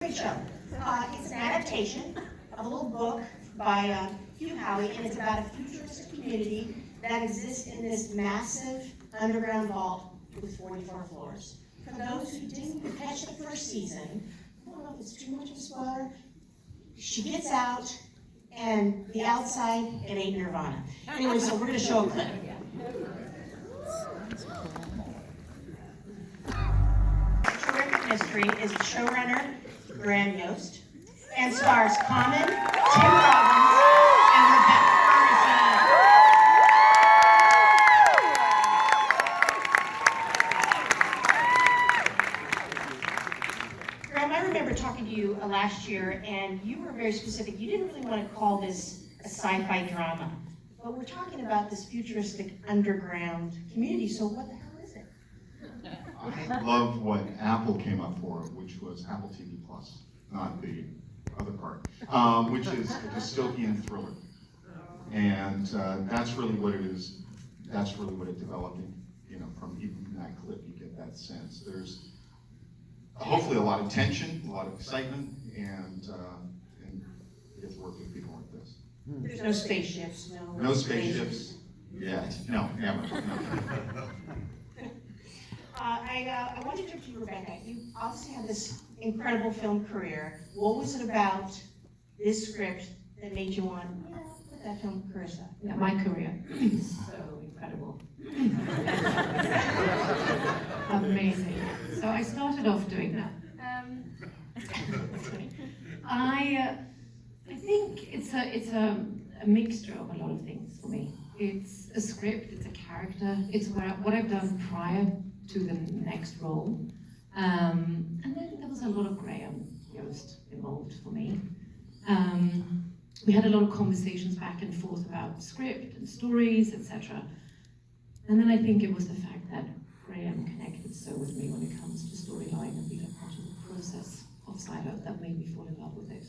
Great show. It's an adaptation of a little book by Hugh Howey, and it's about a futuristic community that exists in this massive underground vault with 44 floors. For those who didn't catch the first season, I don't know if it's too much of a spoiler, she gets out, and the outside, it ain't Nirvana. Anyway, so we're going to show a clip. Terrific Mystery is the showrunner, YOST, and stars Common, Tim Robbins, and Rebecca Ferguson. Graham, I remember talking to you last year, and you were very specific. You didn't really want to call this a sci-fi drama, but we're talking about this futuristic underground community, so what the hell is it? I love what Apple came up for, which was Appletv+, not the other part, which is a dystopian thriller. And that's really what it is. That's really what it developed. You know, from even from that clip, you get that sense. There's hopefully a lot of tension, a lot of excitement, and you get to work with people like this. There's no spaceships, no spaceships. Yet. No, never. No. I wanted to turn to you, Rebecca. You obviously had this incredible film career. What was it about this script that made you want, put that film career aside? Yeah, my career is so incredible. Amazing. So I started off doing that. I think it's a mixture of a lot of things for me. It's a script, it's a character, it's what I've done prior to the next role. And then there was a lot of Graham Yost involved for me. We had a lot of conversations back and forth about script and stories, etc. And then I think it was the fact that Graham connected so with me when it comes to storyline and being a part of the process of Silo that made me fall in love with it.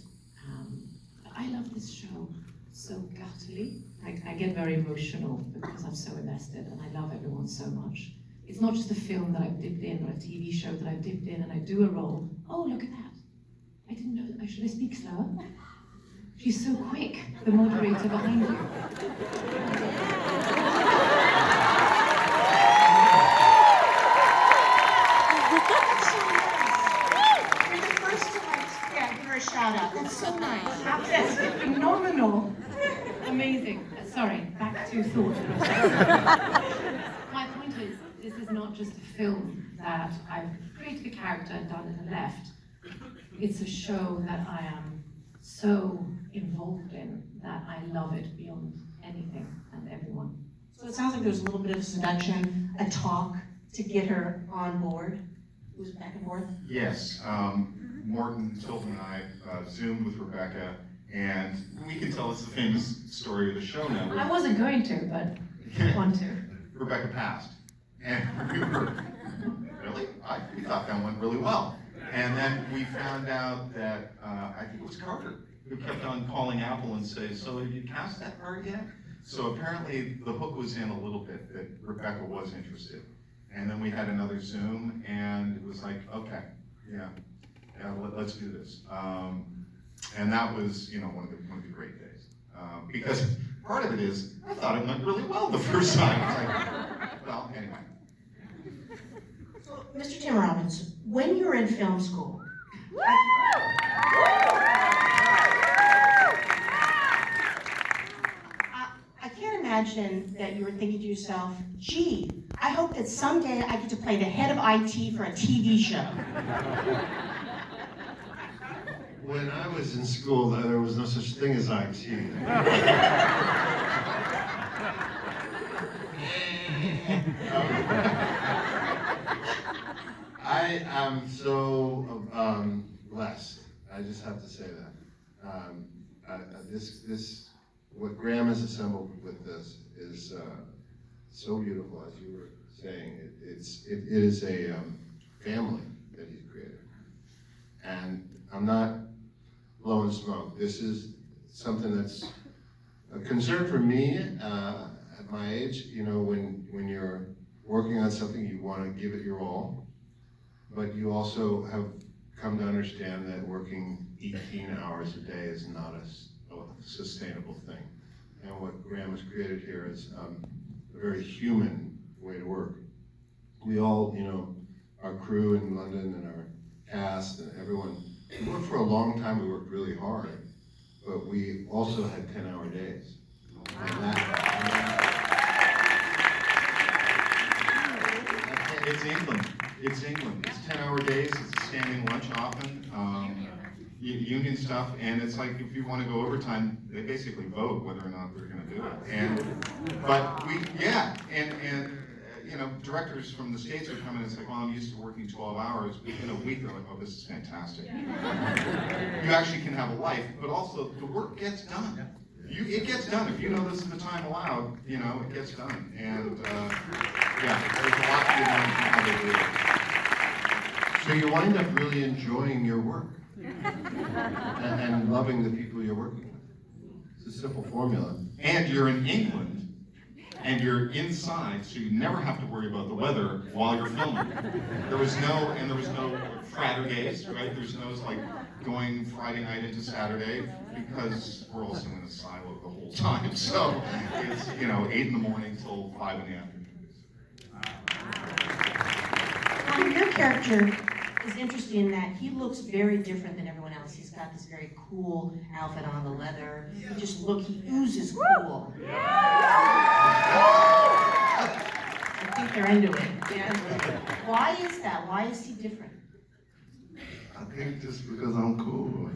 I love this show so guttily. I get very emotional because I'm so invested and I love everyone so much. It's not just a film that I've dipped in or a TV show that I've dipped in and I do a role. Oh, look at that. I didn't know that. Should I speak slower? She's so quick, the moderator behind you. You're the first to give her a shout out. That's so nice. That's phenomenal. Amazing. Sorry, back to thought. My point is, this is not just a film that I've created a character and done it and left. It's a show that I am so involved in that I love it beyond anything and everyone. So it sounds like there was a little bit of seduction, a talk to get her on board. It was back and forth. Yes, Morton, Tilton, and I Zoomed with Rebecca, and we can tell it's the famous story of the show now. I wasn't going to, but I want to. Rebecca passed, and we were, really? We thought that went really well. And then we found out that, I think it was Carter, who kept on calling Apple and saying, so have you cast that part yet? So apparently the hook was in a little bit that Rebecca was interested. And then we had another Zoom, and it was like, okay, yeah, let's do this. And that was, one of the great days. Because part of it is, I thought it went really well the first time. It's like, well, anyway. So, Mr. Tim Robbins, when you were in film school, I can't imagine that you were thinking to yourself, gee, I hope that someday I get to play the head of IT for a TV show. When I was in school, there was no such thing as IT. I am so blessed. I just have to say that. What Graham has assembled with this is so beautiful, as you were saying. It is a family that he's created, and I'm not blowing smoke. This is something that's a concern for me at my age. When you're working on something, you want to give it your all, but you also have come to understand that working 18 hours a day is not a sustainable thing. And what Graham has created here is a very human way to work. We all, you know, our crew in London and our cast and everyone, we worked for a long time, we worked really hard, but we also had 10-hour days. It's England. It's England. It's 10-hour days. It's a standing lunch often. Union stuff, and it's like if you want to go overtime, they basically vote whether or not they're going to do it. But you know, directors from the States are coming and it's like, well, I'm used to working 12 hours. Within a week, they're like, oh, this is fantastic. You actually can have a life, but also the work gets done. It gets done. If you know this is the time allowed, you know, it gets done. And yeah, there's a lot to be learned from how they do it. So you wind up really enjoying your work and loving the people you're working with. It's a simple formula. And you're in England, and you're inside, so you never have to worry about the weather while you're filming. There was no Fridays, right? There's no like going Friday night into Saturday because we're also in a silo the whole time. So it's, you know, 8 in the morning till 5 in the afternoon. Your character is interesting in that he looks very different than everyone else. He's got this very cool outfit on, the leather. He oozes cool. I think they're into it. Yeah. Why is that? Why is he different? I think just because I'm cool.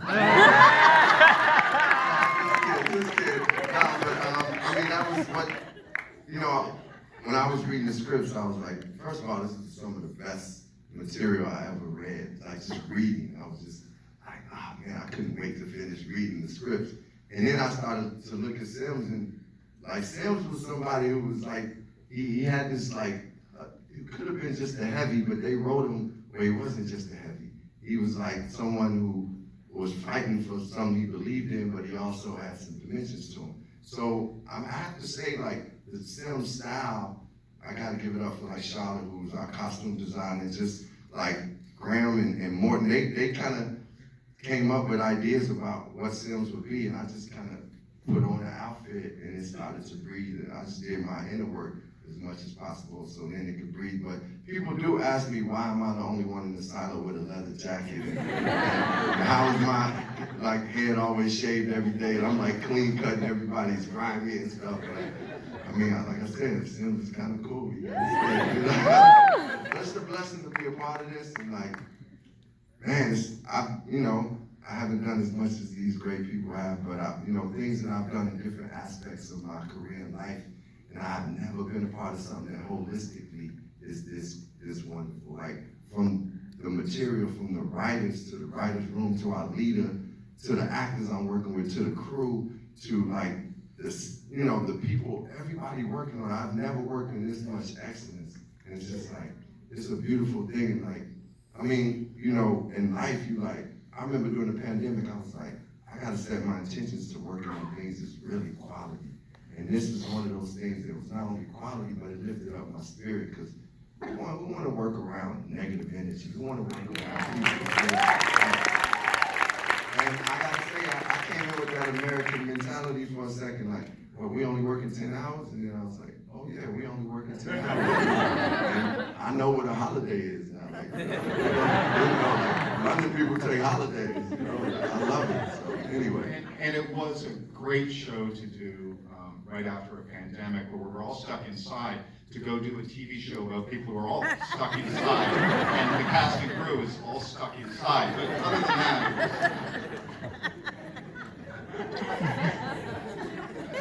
Just kidding. No, but I mean, that was what, you know, when I was reading the scripts, I was like, first of all, this is some of the best material I ever read. Like just reading, I was just like, oh man, I couldn't wait to finish reading the scripts. And then I started to look at Sims, and like Sims was somebody who was like, he had this like, it could have been just a heavy, but they wrote him where he wasn't just a heavy. He was like someone who was fighting for something he believed in, but he also had some dimensions to him. So I have to say, like, the Sims style, I gotta give it up for like Charlotte, who's our costume designer, just like Graham and Morton, they kind of came up with ideas about what Sims would be, and I just kind of put on an outfit and it started to breathe, and I just did my inner work as much as possible so then it could breathe. But people do ask me, why am I the only one in the silo with a leather jacket? And how is my like head always shaved every day? And I'm like clean cutting everybody's grimy and stuff. But I mean, like I said, Sims is kind of cool. You know? It's a blessing to be a part of this, and like, man, I haven't done as much as these great people have, but things that I've done in different aspects of my career and life, and I've never been a part of something that holistically is this wonderful. Like from the material, from the writers to the writers' room, to our leader, to the actors I'm working with, to the crew, to like this, the people, everybody working on it. I've never worked in this much excellence, and it's just like, it's a beautiful thing. And like, I mean, in life, I remember during the pandemic, I was like, I gotta set my intentions to working on things that's really quality. And this was one of those things that was not only quality, but it lifted up my spirit, because we want to work around negative energy. We want to work around people. And I gotta say, I came in with that American mentality for a second, like, well, we only working 10 hours? And then I was like, oh yeah, we only working 10 hours. And I know what a holiday is now. Like, London people take holidays, I love it. So anyway. And it was a great show to do right after a pandemic where we're all stuck inside, to go do a TV show about people who are all stuck inside, and the cast and crew is all stuck inside. But other than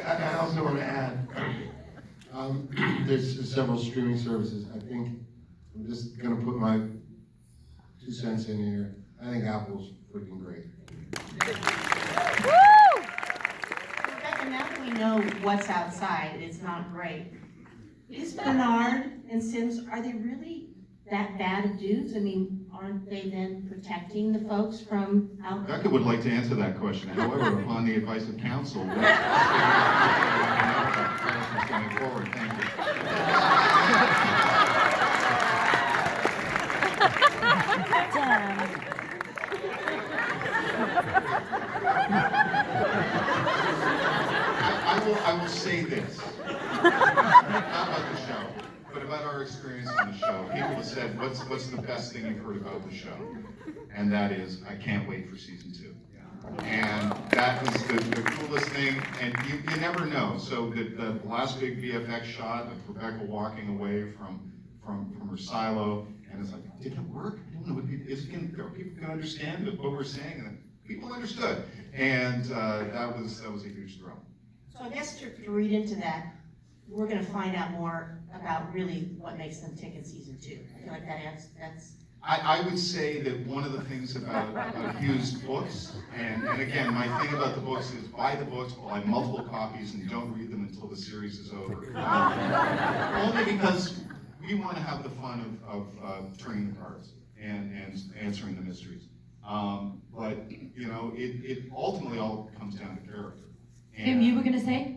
that, I also want to add, there's several streaming services. I think I'm just going to put my 2 cents in here. I think Apple's freaking great. Rebecca, now that we know what's outside, it's not great. Is Bernard and Sims, are they really that bad of dudes? I mean, aren't they then protecting the folks from out there? Becca would like to answer that question. However, upon the advice of counsel, going forward. Thank you. say this, not about the show, but about our experience on the show. People have said, what's the best thing you've heard about the show? And that is, I can't wait for season 2. And that was the coolest thing, and you never know. So the last big VFX shot of Rebecca walking away from her silo, and it's like, did it work? I don't know, are people gonna understand what we're saying? And people understood, and that was a huge thrill. So I guess to read into that, we're gonna find out more about really what makes them tick in season 2. I feel like that's. I would say that one of the things about Hugh's books, and again, my thing about the books is buy the books, buy multiple copies, and don't read them until the series is over. Only because we want to have the fun of turning the cards and answering the mysteries. But, you know, it ultimately all comes down to character. Tim, you were going to say?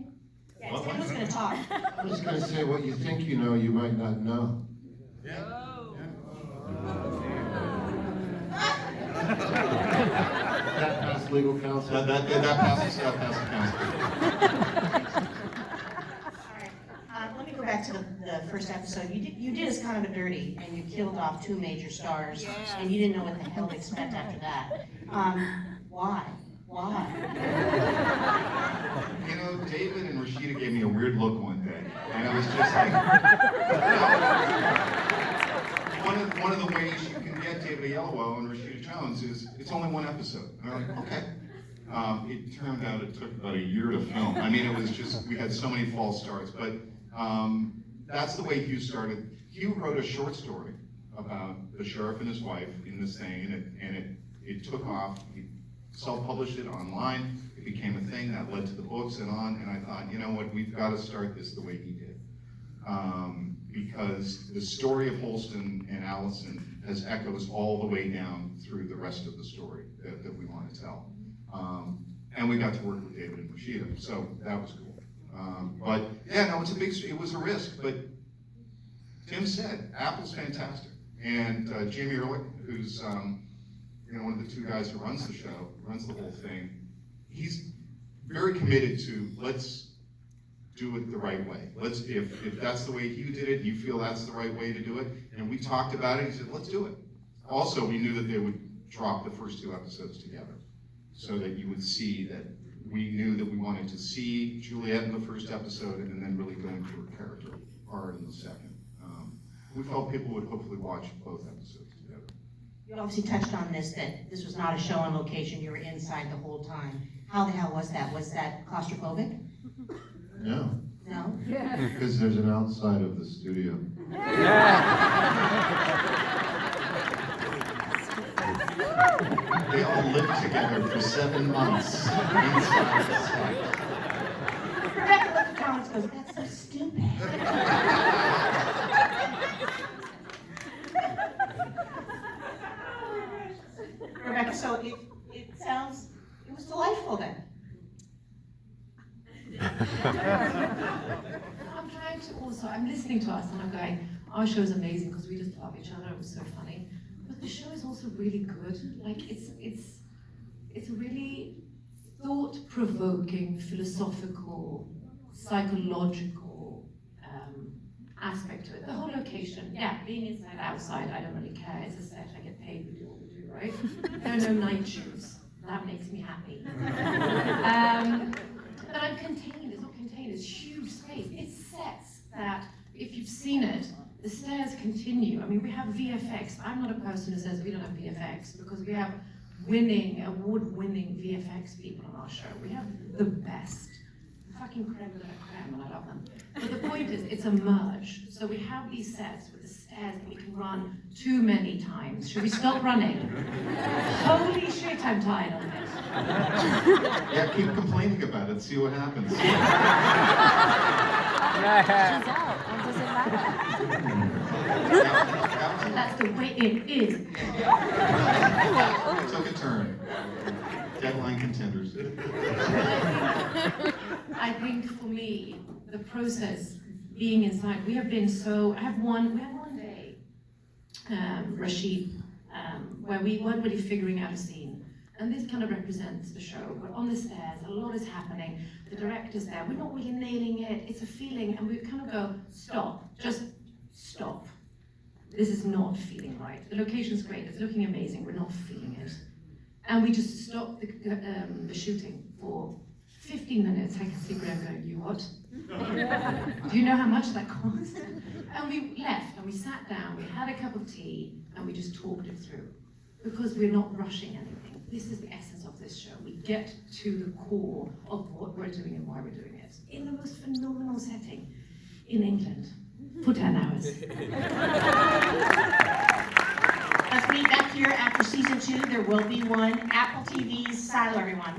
Yeah, Tim was gonna talk. I'm just gonna say what you think you know, you might not know. Yeah. That passed legal counsel. That passes counsel. All right, let me go back to the first episode. You did us kind of a dirty, and you killed off 2 major stars, and you didn't know what the hell to expect after that. Why? You know, David and Rashida gave me a weird look one day, and I was just like, one of the ways you can get David Oyelowo and Rashida Jones is it's only 1 episode. And I'm like, okay. It turned out it took about a year to film. I mean, it was just, we had so many false starts, but that's the way Hugh started. Hugh wrote a short story about the sheriff and his wife in this thing, and it took off. He self-published it online. It became a thing that led to the books and on, and I thought, you know what, we've got to start this the way he did. Because the story of Holston and Allison has echoes all the way down through the rest of the story that we want to tell. And we got to work with David and Rashida, so that was cool. But yeah, no, it was a risk, but Tim said, Apple's fantastic. And Jamie Ehrlich, who's one of the 2 guys who runs the show, runs the whole thing, he's very committed to, let's do it the right way. If that's the way Hugh did it, you feel that's the right way to do it, and we talked about it, he said, let's do it. Also, we knew that they would drop the first 2 episodes together, so that you would see that we knew that we wanted to see Juliet in the first episode, and then really go into her character part in the second. We felt people would hopefully watch both episodes together. You obviously touched on this, that this was not a show on location, you were inside the whole time. How the hell was that? Was that claustrophobic? No, No? because there's an outside of the studio. They all lived together for 7 months inside the set. Rebecca looked at Thomas and goes, that's so stupid. Rebecca, so it was delightful then. I'm trying to also, I'm listening to us and I'm going, our show is amazing because we just love each other, it was so funny. But the show is also really good. Like it's a really thought-provoking, philosophical, psychological aspect to it. The whole location, yeah, being inside, outside, I don't really care. It's a set, I get paid, we do what we do, right? There are no night shoots. That makes me happy. But I'm contained, it's not contained, it's huge space. It's sets that, if you've seen it, the stairs continue. I mean, we have VFX. I'm not a person who says we don't have VFX, because we have award-winning VFX people on our show. We have the best. Fucking creme de la creme, and I love them. But the point is, it's a merge. So we have these sets with the stairs that we can run too many times. Should we stop running? Holy shit, I'm tired of it. Yeah, keep complaining about it, see what happens. She's out. What does it matter? That's the way it is. Took a turn. Deadline contenders. I think for me, the process being inside, we have been so, we had one day, Rashid, where we weren't really figuring out a scene. And this kind of represents the show. We're on the stairs, a lot is happening, the director's there, we're not really nailing it, it's a feeling, and we kind of go, stop, just stop. This is not feeling right. The location's great, it's looking amazing, we're not feeling it. And we just stopped the shooting for 15 minutes. I can see Graham going, you what? Do you know how much that cost? And we left, and we sat down, we had a cup of tea, and we just talked it through. Because we're not rushing anything. This is the essence of this show. We get to the core of what we're doing and why we're doing it. In the most phenomenal setting in England for 10 hours. Let's meet back here after season 2. There will be one. Apple TV's Silo, everyone.